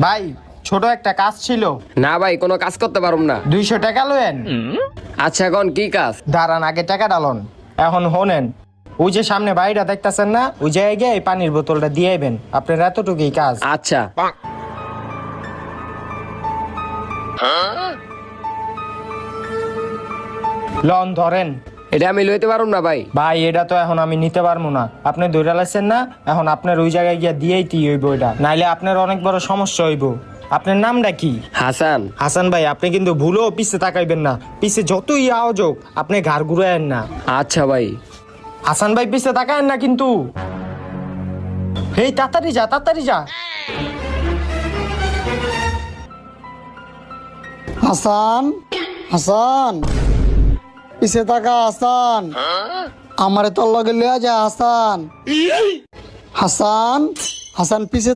ভাই ছোট একটা কাজ ছিল। না ভাই, কোনো কাজ করতে পারুম না। 200 টাকা লয়েন। আচ্ছা, এখন কি কাজ? দাঁড়ান, আগে টাকা ডালন। এখন হোনেন, ওই যে সামনে বাড়িটা দেখতেছেন না, ওই জায়গায় এই পানির বোতলটা দিয়ে আইবেন। আপনার এতটুকুই কাজ। আচ্ছা। লন ধরেন। এটা আমি লইতে পারুম না ভাই। ভাই এটা তো এখন আমি নিতে পারবো না, আপনি ধরে লাইছেন না, এখন আপনার ওই জায়গায় গিয়ে দিয়েই হইব এটা, নাইলে আপনার অনেক বড় সমস্যা হইব। আপনার নামটা কি? হাসান। হাসান ভাই, আপনি কিন্তু ভুলেও পিছে তাকাইবেন না, পিছে যতই আওয়াজ হোক আপনি ঘাড় ঘুরায়েন না। আচ্ছা ভাই। হাসান ভাই পিছে তাকায়েন না কিন্তু। এই তাড়াতাড়ি যা, তাড়াতাড়ি যা। হাসান, হাসান, পিছে তাকা হাসান, আমারে তোর লগে লিয়া যা হাসান। হাসান, হাসান পিছে